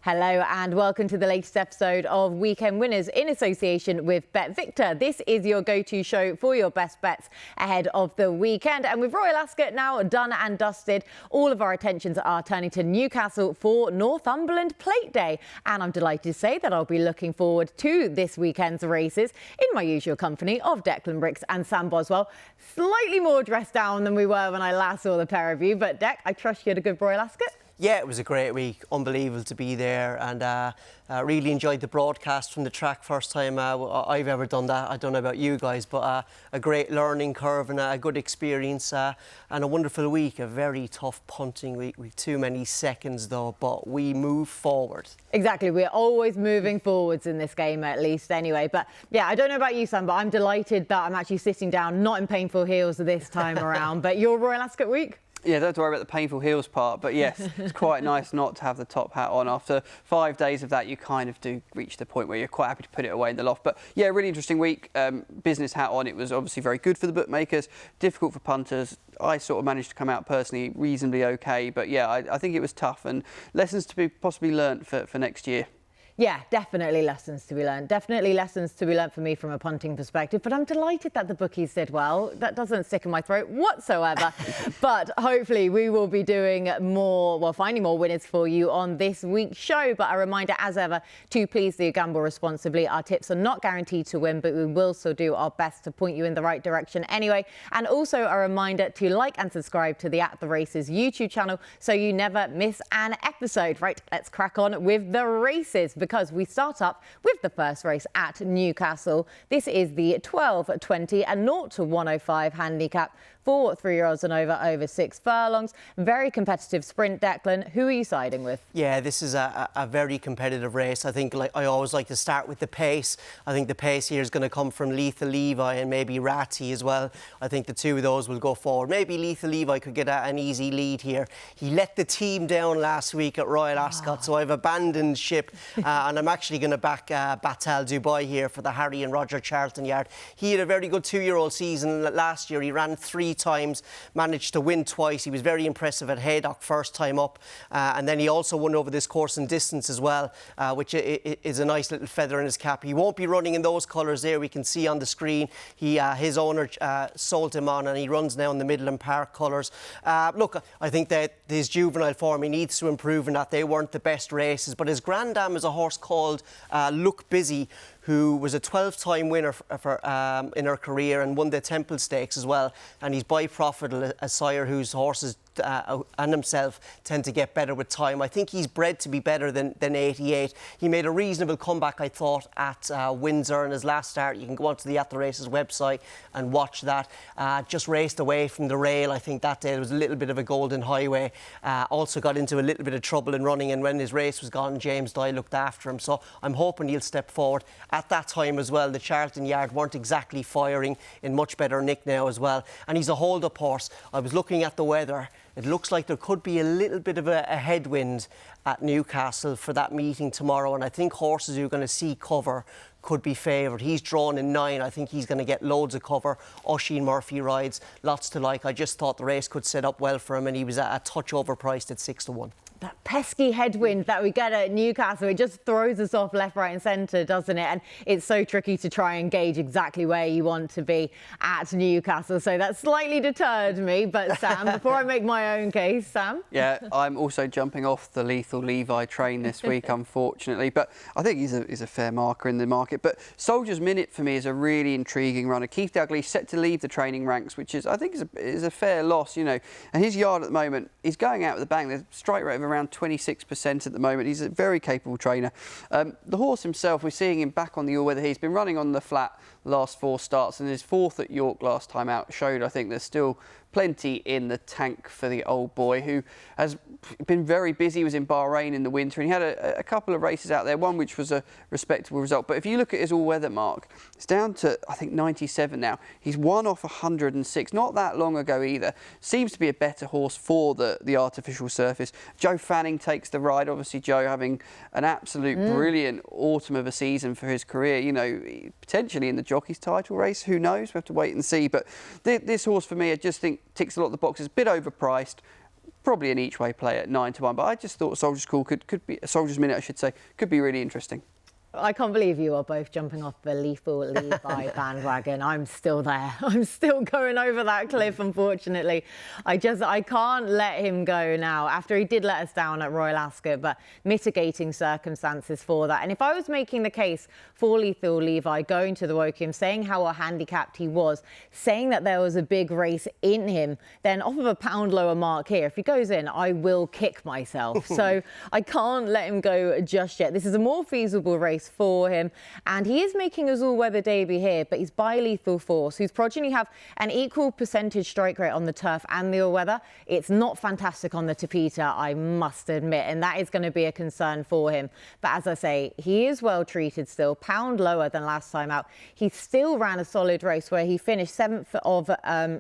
Hello and welcome to the latest episode of Weekend Winners in association with Bet Victor. This is your go-to show for your best bets ahead of the weekend. And with Royal Ascot now done and dusted, all of our attentions are turning to Newcastle for Northumberland Plate Day. And I'm delighted to say that I'll be looking forward to this weekend's races in my usual company of Declan Bricks and Sam Boswell. Slightly more dressed down than we were when I last saw the pair of you. But Dec, I trust you had a good Royal Ascot? Yeah, it was a great week. Unbelievable to be there, and really enjoyed the broadcast from the track. First time I've ever done that. I don't know about you guys, but a great learning curve and a good experience and a wonderful week. A very tough punting week with too many seconds though, but we move forward. Exactly, we're always moving forwards in this game at least anyway. But yeah, I don't know about you, Sam, but I'm delighted that I'm actually sitting down, not in painful heels this time around. But your Royal Ascot week? Yeah, don't have to worry about the painful heels part, but yes, it's quite nice not to have the top hat on. After 5 days of that, you kind of do reach the point where you're quite happy to put it away in the loft. But yeah, really interesting week. Business hat on, it was obviously very good for the bookmakers, difficult for punters. I sort of managed to come out personally reasonably okay, but yeah, I think it was tough and lessons to be possibly learnt for next year. Yeah, definitely lessons to be learned. Definitely lessons to be learned for me from a punting perspective. But I'm delighted that the bookies did well. That doesn't stick in my throat whatsoever. But hopefully we will be doing more, well, finding more winners for you on this week's show. But a reminder, as ever, to please do gamble responsibly. Our tips are not guaranteed to win, but we will still do our best to point you in the right direction anyway. And also a reminder to like and subscribe to the At The Races YouTube channel so you never miss an episode. Right, let's crack on with the races, because we start up with the first race at Newcastle. This is the 12:20 and 0 to 105 handicap for 3-year-olds and over 6 furlongs. Very competitive sprint. Declan, who are you siding with? Yeah, this is a very competitive race. I think I always like to start with the pace. I think the pace here is going to come from Lethal Levi and maybe Ratty as well. I think the two of those will go forward. Maybe Lethal Levi could get an easy lead here. He let the team down last week at Royal Ascot, so I've abandoned ship and I'm actually going to back Batal Dubai here for the Harry and Roger Charlton yard. He had a very good 2-year-old season last year. He ran 3 times, managed to win twice. He was very impressive at Haydock first time up, and then he also won over this course in distance as well, which is a nice little feather in his cap. He won't be running in those colours there we can see on the screen. His owner sold him on, and he runs now in the Midland Park colours. Look, I think that his juvenile form, he needs to improve in that. They weren't the best races, but his grandam is a horse called Look Busy, who was a 12-time winner in her career and won the Temple Stakes as well. And he's by Profit, a sire whose horses and himself tend to get better with time. I think he's bred to be better than 88. He made a reasonable comeback, I thought, at Windsor in his last start. You can go onto the At The Races website and watch that. Just raced away from the rail, I think, that day. There was a little bit of a golden highway. Also got into a little bit of trouble in running, and when his race was gone, James Dye looked after him. So I'm hoping he'll step forward. At that time as well, the Charlton yard weren't exactly firing, in much better nick now as well. And he's a hold-up horse. I was looking at the weather. It looks like there could be a little bit of a headwind at Newcastle for that meeting tomorrow, and I think horses who are going to see cover could be favoured. He's drawn in 9. I think he's going to get loads of cover. Oisin Murphy rides, lots to like. I just thought the race could set up well for him, and he was a touch overpriced at 6 to 1. That pesky headwind that we get at Newcastle, it just throws us off left, right and centre, doesn't it? And it's so tricky to try and gauge exactly where you want to be at Newcastle. So that slightly deterred me. But Sam, before I make my own case, Sam? Yeah, I'm also jumping off the Lethal Levi train this week, unfortunately. But I think he's a fair marker in the market. But Soldier's Minute for me is a really intriguing runner. Keith Dalgley set to leave the training ranks, which is, I think, is a fair loss, you know. And his yard at the moment, he's going out with a bang. The strike rate of around 26% at the moment. He's a very capable trainer. The horse himself, we're seeing him back on the all-weather. He's been running on the flat last 4 starts, and his 4th at York last time out showed, I think, there's still plenty in the tank for the old boy, who has been very busy. He was in Bahrain in the winter, and he had a couple of races out there, one which was a respectable result. But if you look at his all-weather mark, it's down to, I think, 97 now. He's 1 off 106, not that long ago either. Seems to be a better horse for the artificial surface. Joe Fanning takes the ride. Obviously, Joe having an absolute brilliant autumn of a season for his career. You know, potentially in the jockey's title race. Who knows? We have to wait and see. But this horse, for me, I just think ticks a lot of the boxes. A bit overpriced. probably an each way play at 9-1. But I just thought Soldier's Call could be Soldier's Minute, I should say, could be really interesting. I can't believe you are both jumping off the Lethal Levi bandwagon. I'm still there. I'm still going over that cliff, unfortunately. I can't let him go now after he did let us down at Royal Ascot, but mitigating circumstances for that. And if I was making the case for Lethal Levi going to the Woking, saying how handicapped he was, saying that there was a big race in him, then off of a pound lower mark here, if he goes in, I will kick myself. So I can't let him go just yet. This is a more feasible race for him, and he is making his all-weather debut here, but he's by Lethal Force, whose progeny have an equal percentage strike rate on the turf and the all-weather. It's not fantastic on the Tapeta, I must admit, and that is going to be a concern for him. But as I say, he is well treated still, pound lower than last time out. He still ran a solid race where he finished 7th of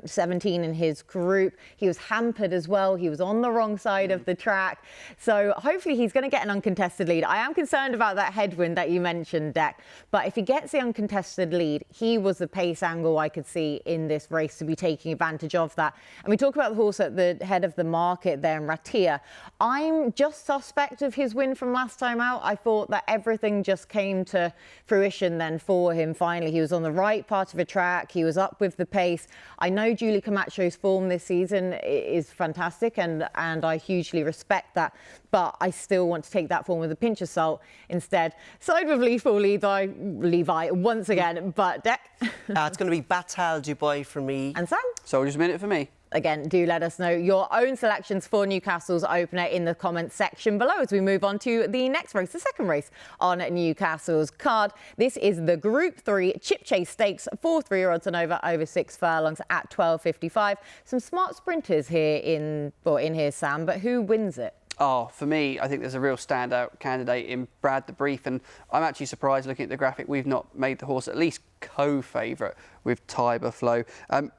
17 in his group. He was hampered as well. He was on the wrong side of the track. So hopefully he's going to get an uncontested lead. I am concerned about that headwind that you mentioned, Deck, but if he gets the uncontested lead, he was the pace angle I could see in this race to be taking advantage of that. And we talk about the horse at the head of the market there, Ratia. I'm just suspect of his win from last time out. I thought that everything just came to fruition then for him. Finally, he was on the right part of a track. He was up with the pace. I know Julie Camacho's form this season is fantastic, and I hugely respect that. But I still want to take that form with a pinch of salt instead. Side with Lethal Levi once again, but Deck. It's going to be Batal Dubai for me. And Sam? Soldier's Minute for me. Again, do let us know your own selections for Newcastle's opener in the comments section below as we move on to the next race, the second race on Newcastle's card. This is the Group 3 Chip Chase Stakes for 3-year-olds and over 6 furlongs at 12.55. Some smart sprinters here in here, Sam, but who wins it? Oh, for me, I think there's a real standout candidate in Brad the Brief, and I'm actually surprised looking at the graphic we've not made the horse at least co-favourite with Tiber Flow.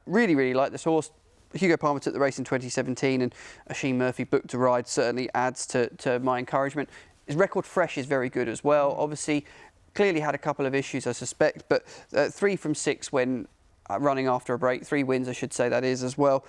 Really, really like this horse. Hugo Palmer took the race in 2017, and Oisin Murphy booked a ride certainly adds to my encouragement. His record fresh is very good as well. Obviously, clearly had a couple of issues, I suspect, but 3 from 6 when running after a break, 3 wins, I should say that is as well.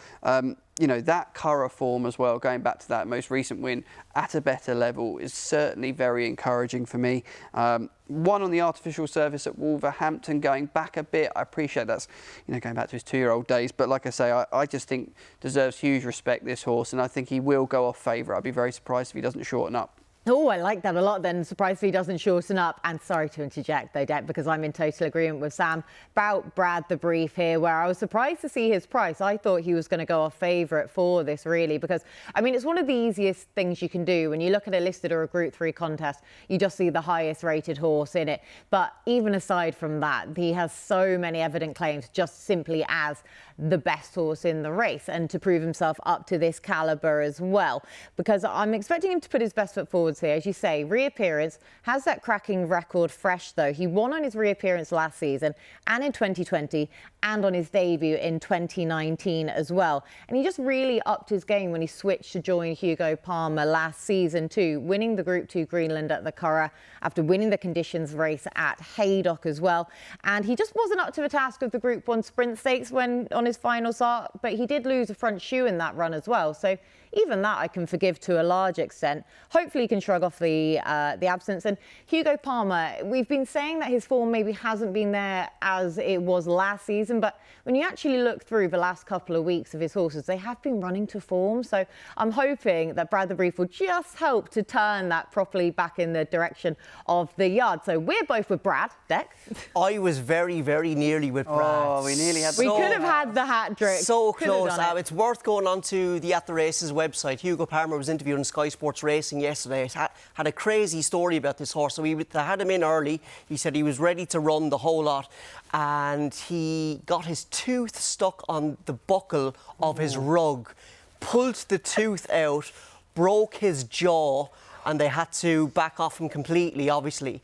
You know, that Curragh form as well, going back to that most recent win at a better level, is certainly very encouraging for me. One on the artificial surface at Wolverhampton, going back a bit. I appreciate that's, you know, going back to his 2-year-old days. But like I say, I just think deserves huge respect, this horse, and I think he will go off favourite. I'd be very surprised if he doesn't shorten up. Oh, I like that a lot then. Surprised if he doesn't shorten up. And sorry to interject though, Deb, because I'm in total agreement with Sam about Brad the Brief here, where I was surprised to see his price. I thought he was going to go off favourite for this, really, because, I mean, it's one of the easiest things you can do. When you look at a listed or a Group 3 contest, you just see the highest rated horse in it. But even aside from that, he has so many evident claims just simply as the best horse in the race, and to prove himself up to this calibre as well, because I'm expecting him to put his best foot forwards here. As you say, reappearance, has that cracking record fresh though. He won on his reappearance last season and in 2020 and on his debut in 2019 as well. And he just really upped his game when he switched to join Hugo Palmer last season too, winning the Group 2 Greenland at the Curragh after winning the conditions race at Haydock as well. And he just wasn't up to the task of the Group 1 Sprint Stakes when on his final start, but he did lose a front shoe in that run as well. So even that I can forgive to a large extent. Hopefully he can shrug off the absence. And Hugo Palmer, we've been saying that his form maybe hasn't been there as it was last season, but when you actually look through the last couple of weeks of his horses, they have been running to form. So I'm hoping that Brad the Brief will just help to turn that properly back in the direction of the yard. So we're both with Brad, Dex. I was very, very nearly with Brad. Oh, we nearly had. We could have had the hat trick. So close. It's worth going on to the At the Races website. Hugo Palmer was interviewed on Sky Sports Racing yesterday. It had a crazy story about this horse. So they had him in early. He said he was ready to run the whole lot, and he got his tooth stuck on the buckle of his rug, pulled the tooth out, broke his jaw, and they had to back off him completely, obviously.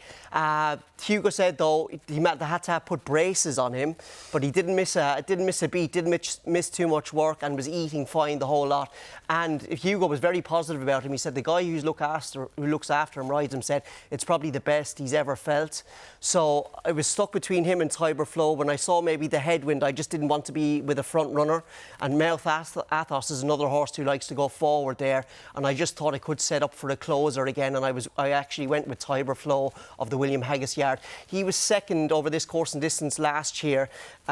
Hugo said, though, they had to put braces on him, but he didn't miss a beat, didn't miss too much work, and was eating fine the whole lot. And Hugo was very positive about him. He said the guy who looks after him, rides him, said it's probably the best he's ever felt. So I was stuck between him and Tiber Flow. When I saw maybe the headwind, I just didn't want to be with a front runner. And Mouth Athos is another horse who likes to go forward there. And I just thought I could set up for a closer again. And I actually went with Tiber Flow of the William Haggis Yard. He was second over this course and distance last year in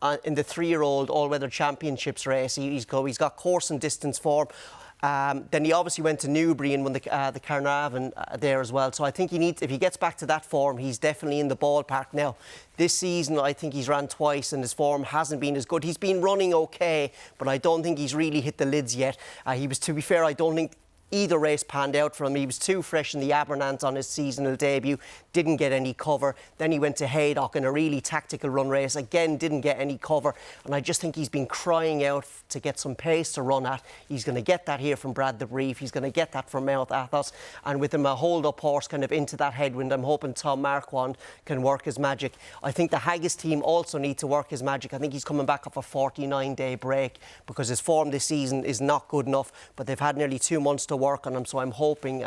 the 3-year-old all-weather championships race. He's got course and distance form. Then he obviously went to Newbury and won the Carnarvon there as well. So I think if he gets back to that form, he's definitely in the ballpark now. This season, I think he's ran twice and his form hasn't been as good. He's been running okay, but I don't think he's really hit the lids yet. To be fair, I don't think either race panned out for him. He was too fresh in the Abernant on his seasonal debut, didn't get any cover. Then he went to Haydock in a really tactical run race, again didn't get any cover. And I just think he's been crying out to get some pace to run at. He's going to get that here from Brad the Brief. He's going to get that from Mouth Athos. And with him a hold-up horse kind of into that headwind, I'm hoping Tom Marquand can work his magic. I think the Haggis team also need to work his magic. I think he's coming back off a 49-day break because his form this season is not good enough, but they've had nearly 2 months to work on him, so I'm hoping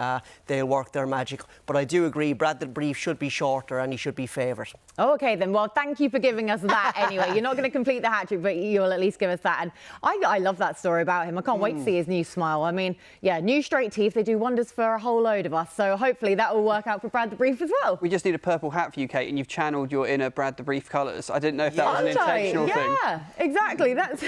they'll work their magic. But I do agree, Brad the Brief should be shorter and he should be favourite. Oh, OK, then. Well, thank you for giving us that anyway. You're not going to complete the hat-trick, but you'll at least give us that. And I love that story about him. I can't wait to see his new smile. I mean, yeah, new straight teeth, they do wonders for a whole load of us. So hopefully that will work out for Brad the Brief as well. We just need a purple hat for you, Kate, and you've channelled your inner Brad the Brief colours. I didn't know if that was an intentional thing. Yeah, exactly. That's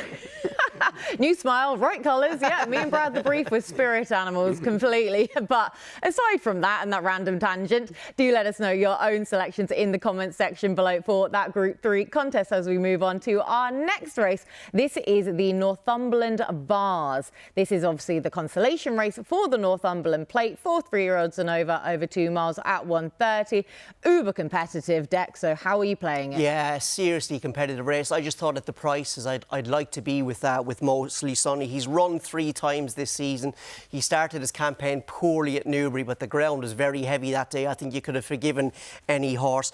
new smile, right colours. Yeah, me and Brad the Brief were spirit animals completely. But aside from that and that random tangent, do let us know your own selections in the comments section below for that Group 3 contest as we move on to our next race. This is the Northumberland Bars. This is obviously the consolation race for the Northumberland Plate for 3-year-olds and over 2 miles at 1:30. Uber competitive deck. So how are you playing it? Yeah, seriously competitive race. I just thought at the prices I'd like to be with Mostly Sunny. He's run 3 times this season. He started his campaign poorly at Newbury, but the ground was very heavy that day. I think you could have forgiven any horse.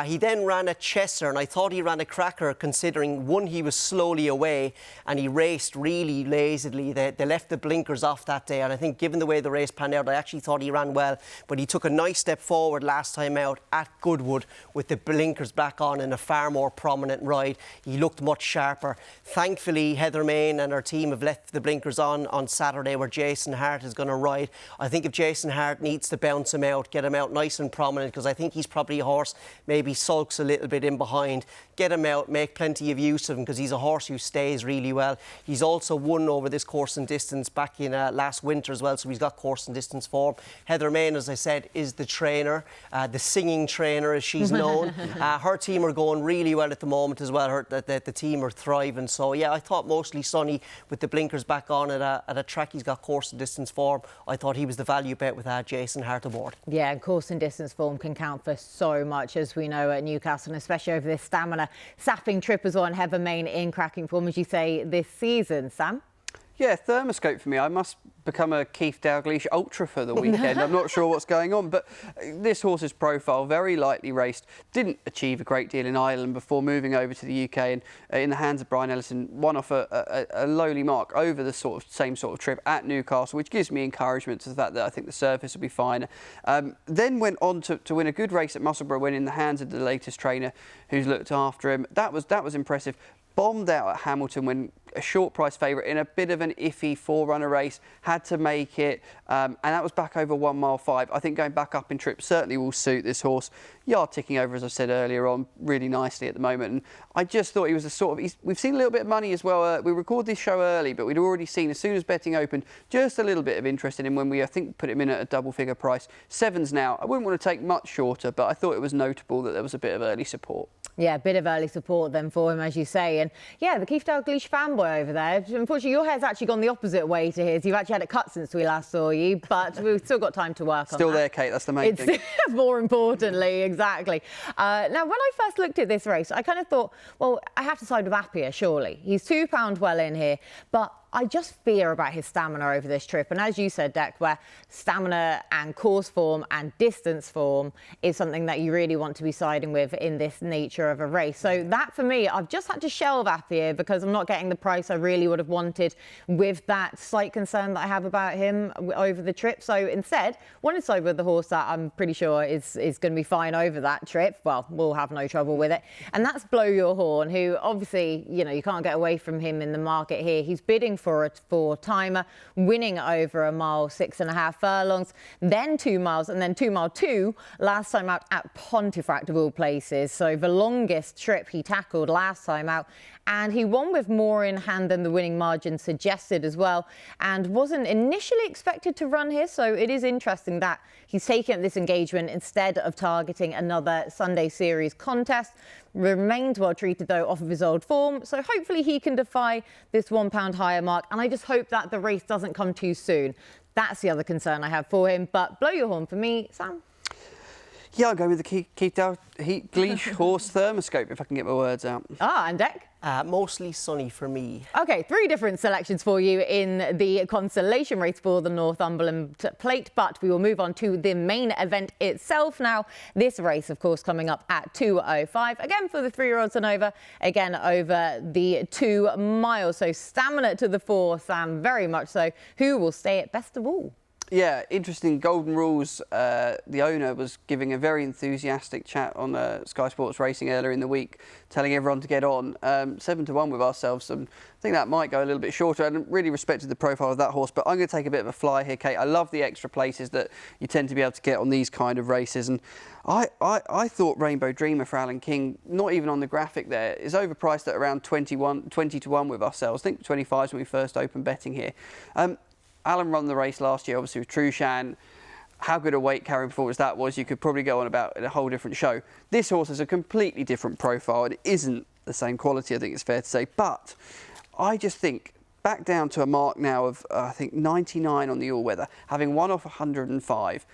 He then ran at Chester, and I thought he ran a cracker considering, one, he was slowly away and he raced really lazily. They left the blinkers off that day, and I think given the way the race panned out, I actually thought he ran well, but he took a nice step forward last time out at Goodwood with the blinkers back on in a far more prominent ride. He looked much sharper. Thankfully, Heather Main and her team have left the blinkers on Saturday, where Jason Hart is going to ride. I think if Jason Hart needs to bounce him out, get him out nice and prominent, because I think he's probably a horse maybe sulks a little bit in behind. Get him out, make plenty of use of him, because he's a horse who stays really well. He's also won over this course and distance back in last winter as well, so he's got course and distance form. Heather Main, as I said, is the trainer, the singing trainer as she's known. Her team are going really well at the moment as well. The team are thriving. So yeah, I thought Mostly Sunny with the blinkers back on at a track he's got course and distance form. I thought he was the value bet with Jason Hart aboard. Yeah, and course and distance form can count for so much, as we know at Newcastle, and especially over this stamina sapping trip as well. And Heather Main in cracking form, as you say, this season. Sam? Yeah, Thermoscope for me. I must become a Keith Dalglish ultra for the weekend. I'm not sure what's going on, but this horse's profile, very lightly raced, didn't achieve a great deal in Ireland before moving over to the UK, and in the hands of Brian Ellison, won off a lowly mark over the same sort of trip at Newcastle, which gives me encouragement to the fact that I think the surface will be fine. Then went on to win a good race at Musselburgh when in the hands of the latest trainer who's looked after him. That was impressive. Bombed out at Hamilton when a short price favourite in a bit of an iffy 4-runner race, had to make it, and that was back over 1 mile 5. I think going back up in trip certainly will suit this horse. Yard ticking over, as I said earlier on, really nicely at the moment. And I just thought he was a sort of... we've seen a little bit of money as well. We recorded this show early, but we'd already seen, as soon as betting opened, just a little bit of interest in him when we, I think, put him in at a double-figure price. 7's now. I wouldn't want to take much shorter, but I thought it was notable that there was a bit of early support. Yeah, a bit of early support then for him, as you say. And yeah, the Keith Dalglish fanboy over there. Unfortunately, your hair's actually gone the opposite way to his. You've actually had it cut since we last saw you, but we've still got time to work on Still that. there, Kate, that's the main thing. More importantly, exactly. Now, when I first looked at this race, I kind of thought, well, I have to side with Appiah, surely. He's £2 well in here, but I just fear about his stamina over this trip. And as you said, Dec, where stamina and course form and distance form is something that you really want to be siding with in this nature of a race. So that, for me, I've just had to shelve Appier because I'm not getting the price I really would have wanted with that slight concern that I have about him over the trip. So instead, wanted to side with the horse that I'm pretty sure is going to be fine over that trip. Well, we'll have no trouble with it. And that's Blow Your Horn, who obviously, you know, you can't get away from him in the market here. He's bidding for a four-timer, winning over a mile, 6.5 furlongs, then 2 miles, and then 2 mile 2 last time out at Pontefract of all places. So the longest trip he tackled last time out. And he won with more in hand than the winning margin suggested as well, and wasn't initially expected to run here. So it is interesting that he's taken up this engagement instead of targeting another Sunday Series contest. Remains well treated, though, off of his old form. So hopefully he can defy this £1 higher mark. And I just hope that the race doesn't come too soon. That's the other concern I have for him. But Blow Your Horn for me, Sam. Yeah, I'll go with the Keith Dalglish horse Thermoscope, if I can get my words out. And Dec? Mostly Sunny for me. OK, 3 different selections for you in the consolation race for the Northumberland Plate, but we will move on to the main event itself now. This race, of course, coming up at 2:05. Again, for the 3-year-olds and over, again, over the 2 miles. So stamina to the fore, Sam, very much so. Who will stay at best of all? Yeah, interesting. Golden Rules, the owner was giving a very enthusiastic chat on Sky Sports Racing earlier in the week, telling everyone to get on. 7-1 with ourselves. I think that might go a little bit shorter. I really respected the profile of that horse, but I'm going to take a bit of a fly here, Kate. I love the extra places that you tend to be able to get on these kind of races. And I thought Rainbow Dreamer for Alan King, not even on the graphic there, is overpriced at around 20-1 with ourselves. I think 25 is when we first opened betting here. Alan ran the race last year, obviously, with Trushan. How good a weight carrying performance that was, you could probably go on about in a whole different show. This horse has a completely different profile. It isn't the same quality, I think it's fair to say. But I just think back down to a mark now of, I think, 99 on the all-weather, having won off 105.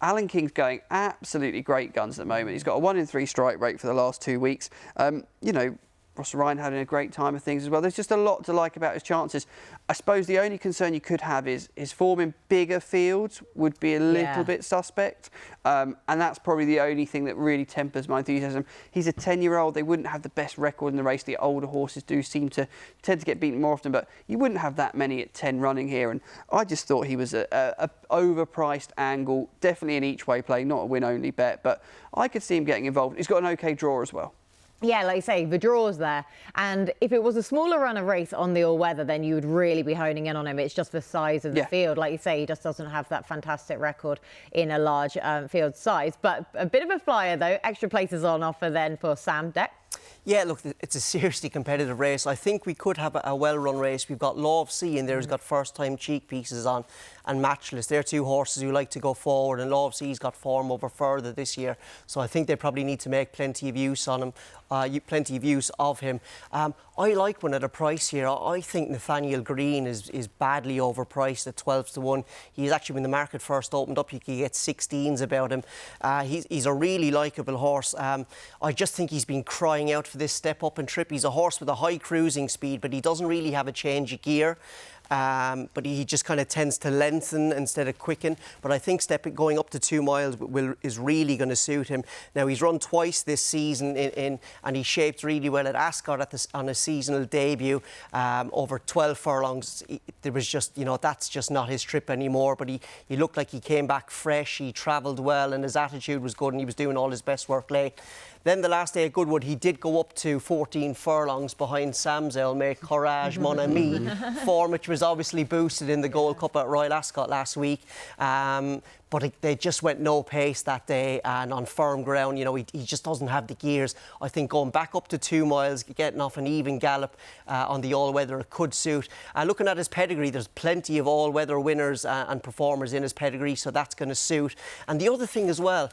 Alan King's going absolutely great guns at the moment. He's got a 1 in 3 strike rate for the last 2 weeks. You know, Ross Ryan having a great time of things as well. There's just a lot to like about his chances. I suppose the only concern you could have is his form in bigger fields would be a little bit suspect. And that's probably the only thing that really tempers my enthusiasm. He's a 10-year-old. They wouldn't have the best record in the race. The older horses do tend to get beaten more often, but you wouldn't have that many at 10 running here. And I just thought he was a overpriced angle, definitely an each-way play, not a win-only bet. But I could see him getting involved. He's got an OK draw as well. Yeah, like you say, the draw's there. And if it was a smaller run of race on the all-weather, then you would really be honing in on him. It's just the size of the field. Like you say, he just doesn't have that fantastic record in a large field size. But a bit of a flyer, though. Extra places on offer then for Sam. Dec? Yeah, look, it's a seriously competitive race. I think we could have a well-run race. We've got Law of Sea in there who's got first-time cheek pieces on, and Matchless. They're 2 horses who like to go forward, and Law of Sea's got form over further this year. So I think they probably need to make plenty of use on him, plenty of use of him. I like one at a price here. I think Nathaniel Green is badly overpriced at 12-1. He's actually, when the market first opened up, you could get 16s about him. He's a really likeable horse. I just think he's been crying out for this step up and trip. He's a horse with a high cruising speed, but he doesn't really have a change of gear. But he just kind of tends to lengthen instead of quicken. But I think going up to 2 miles is really going to suit him. Now, he's run twice this season and he shaped really well at Ascot on a seasonal debut, over 12 furlongs. There was just, you know, that's just not his trip anymore. But he looked like he came back fresh. He travelled well and his attitude was good and he was doing all his best work late. Then the last day at Goodwood, he did go up to 14 furlongs behind Sam's mate, Courage Mon Ami, form which was obviously boosted in the Gold Cup at Royal Ascot last week. But they just went no pace that day and on firm ground. You know, he just doesn't have the gears. I think going back up to 2 miles, getting off an even gallop on the all-weather, it could suit. Looking at his pedigree, there's plenty of all-weather winners and performers in his pedigree, so that's going to suit. And the other thing as well,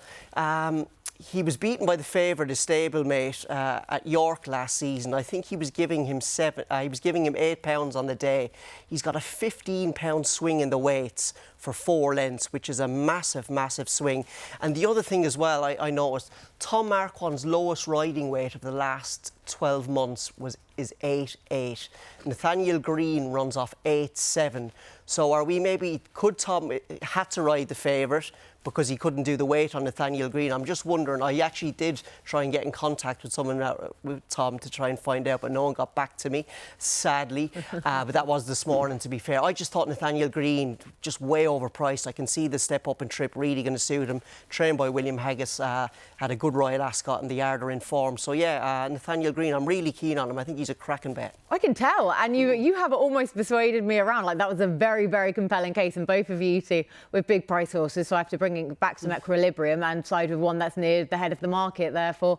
he was beaten by the favourite, his stablemate, at York last season. I think he was giving him £8 on the day. He's got a £15 swing in the weights for 4 lengths, which is a massive, massive swing. And the other thing as well, I noticed, Tom Marquand's lowest riding weight of the last 12 months is 8.8. Nathaniel Green runs off 8.7. So are we maybe, could Tom had to ride the favourite because he couldn't do the weight on Nathaniel Green? I'm just wondering. I actually did try and get in contact with someone, with Tom, to try and find out, but no one got back to me, sadly. But that was this morning, to be fair. I just thought Nathaniel Green, just way overpriced. I can see the step up and trip really going to suit him. Trained by William Haggis, had a good Royal Ascot, and the yard are in form. So yeah, Nathaniel Green, I'm really keen on him. I think he's a cracking bet. I can tell, and you have almost persuaded me around. Like, that was a very, very compelling case, and both of you two with big price horses, so I have to bring it back some equilibrium and side with one that's near the head of the market, therefore,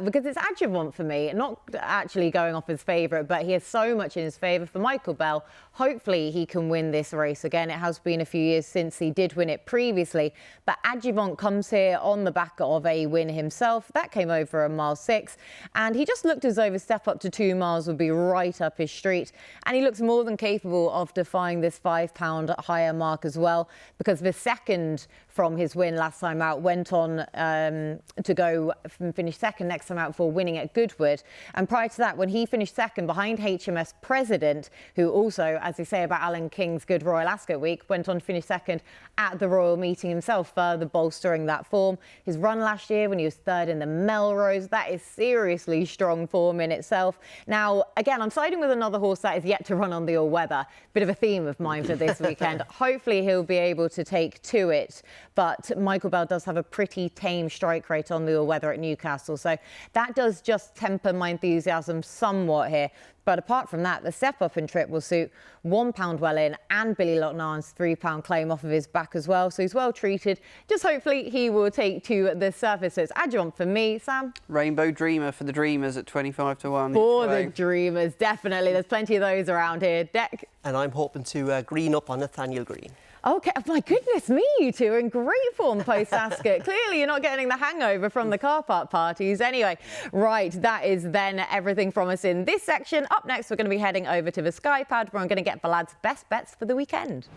because it's Adjuvant for me, not actually going off his favourite, but he has so much in his favour. For Michael Bell, hopefully he can win this race again. It has been a few years since he did win it previously, but Adjuvant comes here on the back of a win himself. That came over a mile 6, and he just looked as though the step up to 2 miles would be right up his street, and he looks more than capable of defying this £5 higher mark as well, because the second from his win last time out went on to go and finish second next time out before winning at Goodwood. And prior to that, when he finished second behind HMS President, who also, as they say about Alan King's good Royal Ascot week, went on to finish second at the Royal Meeting himself, further bolstering that form. His run last year when he was third in the Melrose, that is seriously strong form in itself. Now, again, I'm siding with another horse that is yet to run on the all-weather. Bit of a theme of mine for this weekend. Hopefully he'll be able to take to it. But Michael Bell does have a pretty tame strike rate on the all-weather at Newcastle. So that does just temper my enthusiasm somewhat here. But apart from that, the step up and trip will suit £1 well in, and Billy Loughnan's £3 claim off of his back as well. So he's well treated. Just hopefully he will take to the surface. So it's Adjuvant for me, Sam. Rainbow Dreamer for the Dreamers at 25 to 1. For the Dreamers, definitely. There's plenty of those around here. Deck. And I'm hoping to green up on Nathaniel Green. OK, my goodness me, you two are in great form post-Ascot. Clearly, you're not getting the hangover from the car park parties. Anyway, right, that is then everything from us in this section. Up next, we're going to be heading over to the Sky Pad, where I'm going to get the lads' best bets for the weekend.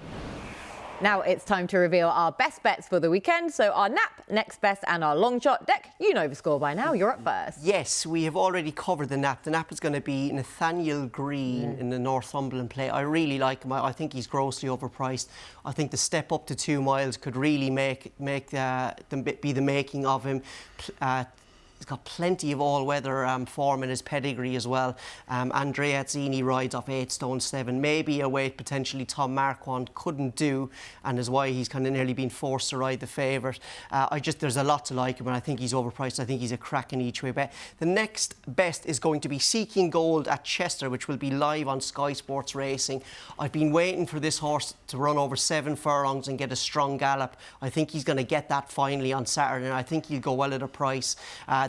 Now it's time to reveal our best bets for the weekend. So our nap, next best, and our long shot. Deck, you know the score by now. You're up first. Yes, we have already covered the nap. The nap is going to be Nathaniel Green in the Northumberland play. I really like him. I think he's grossly overpriced. I think the step up to 2 miles could really be the making of him. He's got plenty of all-weather form in his pedigree as well. Andrea Azzini rides off 8'7". Maybe a weight potentially Tom Marquand couldn't do, and is why he's kind of nearly been forced to ride the favourite. There's a lot to like him, and I think he's overpriced. I think he's a cracking each way bet. The next best is going to be Seeking Gold at Chester, which will be live on Sky Sports Racing. I've been waiting for this horse to run over 7 furlongs and get a strong gallop. I think he's going to get that finally on Saturday, and I think he'll go well at a price.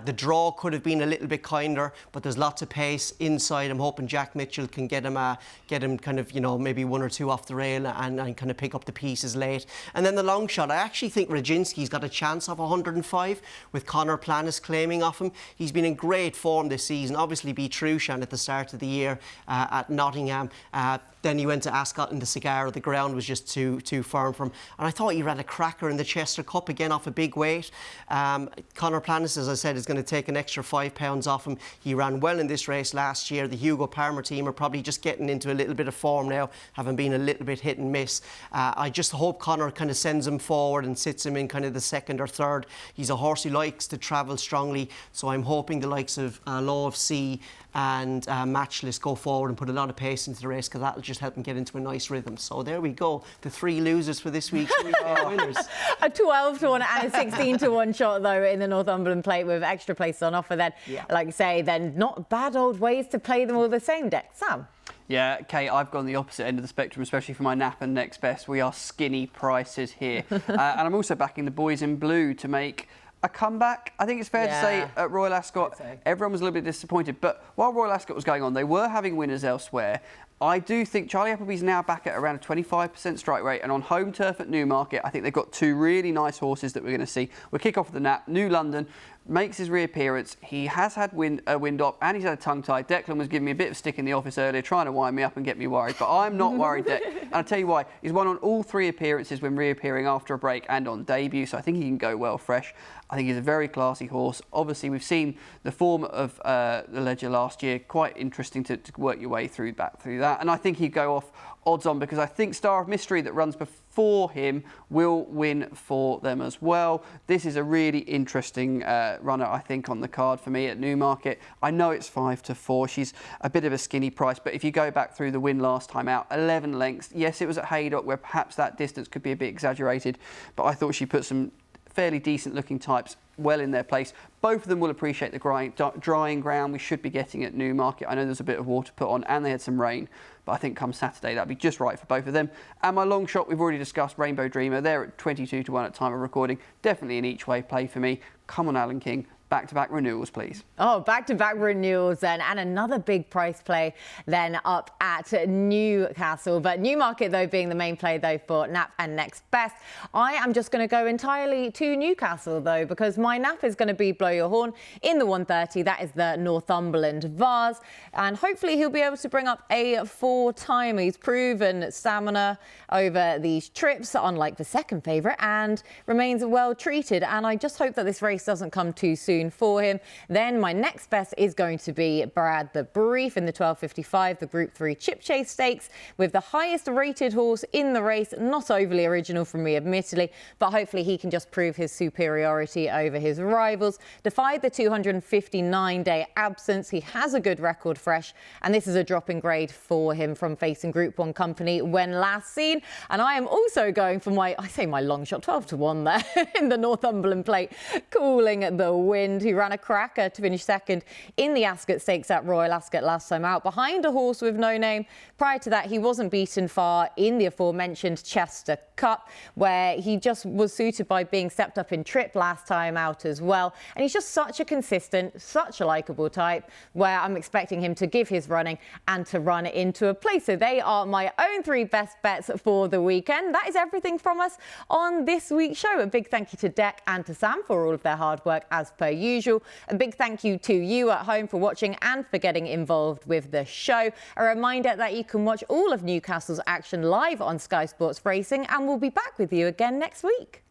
The draw could have been a little bit kinder, but there's lots of pace inside. I'm hoping Jack Mitchell can get him kind of, maybe 1 or 2 off the rail and kind of pick up the pieces late. And then the long shot, I actually think Radzinski's got a chance of 105 with Conor Planis claiming off him. He's been in great form this season. Obviously beat Trushan at the start of the year at Nottingham. Then he went to Ascot in the Cigar. The ground was just too firm for him. And I thought he ran a cracker in the Chester Cup, again off a big weight. Conor Planis, as I said, is going to take an extra £5 off him. He ran well in this race last year. The Hugo Palmer team are probably just getting into a little bit of form now, having been a little bit hit and miss. I just hope Conor kind of sends him forward and sits him in kind of the second or third. He's a horse who likes to travel strongly, so I'm hoping the likes of Law of Sea and Matchless go forward and put a lot of pace into the race, because that'll just help him get into a nice rhythm. So there we go, the 3 losers for this week's winners. A 12 to 1 and a 16 to 1 shot though in the Northumberland plate with extra places on offer. Then, like you say, then not bad old ways to play them all the same. Deck. Sam. Yeah, Kate, I've gone the opposite end of the spectrum, especially for my nap and next best. We are skinny prices here. And I'm also backing the boys in blue to make a comeback. I think it's fair to say at Royal Ascot, everyone was a little bit disappointed. But while Royal Ascot was going on, they were having winners elsewhere. I do think Charlie Appleby's now back at around a 25% strike rate, and on home turf at Newmarket, I think they've got 2 really nice horses that we're going to see. We'll kick off with the nap. New London. makes his reappearance. He has had a wind up and he's had a tongue tie. Declan was giving me a bit of stick in the office earlier, trying to wind me up and get me worried, but I'm not worried, Dec. And I'll tell you why. He's won on all 3 appearances when reappearing after a break and on debut, so I think he can go well fresh. I think he's a very classy horse. Obviously, we've seen the form of the Ledger last year. Quite interesting to work your way through that. And I think he'd go off odds on because I think Star of Mystery that runs before him will win for them as well. This is a really interesting runner, I think, on the card for me at Newmarket. I know it's 5-4. She's a bit of a skinny price, but if you go back through the win last time out, 11 lengths. Yes, it was at Haydock where perhaps that distance could be a bit exaggerated, but I thought she put some fairly decent looking types well in their place. Both of them will appreciate the drying ground we should be getting at Newmarket. I know there's a bit of water put on and they had some rain, but I think come Saturday that'd be just right for both of them. And my long shot, we've already discussed Rainbow Dreamer. They're at 22-1 at time of recording. Definitely an each way play for me. Come on, Alan King. Back-to-back renewals, please. Oh, back-to-back renewals then, and another big price play then up at Newcastle. But Newmarket, though, being the main play, though, for Nap and Next Best. I am just going to go entirely to Newcastle, though, because my Nap is going to be Blow Your Horn in the 130. That is the Northumberland Vase. And hopefully he'll be able to bring up a 4-timer. He's proven stamina over these trips, unlike the second favourite, and remains well treated. And I just hope that this race doesn't come too soon for him. Then my next best is going to be Brad the Brief in the 12.55, the Group 3 Chip Chase Stakes, with the highest rated horse in the race. Not overly original from me, admittedly, but hopefully he can just prove his superiority over his rivals. Defied the 259-day absence. He has a good record fresh, and this is a drop in grade for him from facing Group 1 company when last seen. And I am also going for my long shot, 12-1 there in the Northumberland Plate, calling the win. He ran a cracker to finish second in the Ascot Stakes at Royal Ascot last time out, behind a horse with no name. Prior to that, he wasn't beaten far in the aforementioned Chester Cup, where he just was suited by being stepped up in trip last time out as well. And he's just such a consistent, such a likeable type, where I'm expecting him to give his running and to run into a place. So they are my own 3 best bets for the weekend. That is everything from us on this week's show. A big thank you to Dec and to Sam for all of their hard work as per usual. A big thank you to you at home for watching and for getting involved with the show. A reminder that you can watch all of Newcastle's action live on Sky Sports Racing, and we'll be back with you again next week.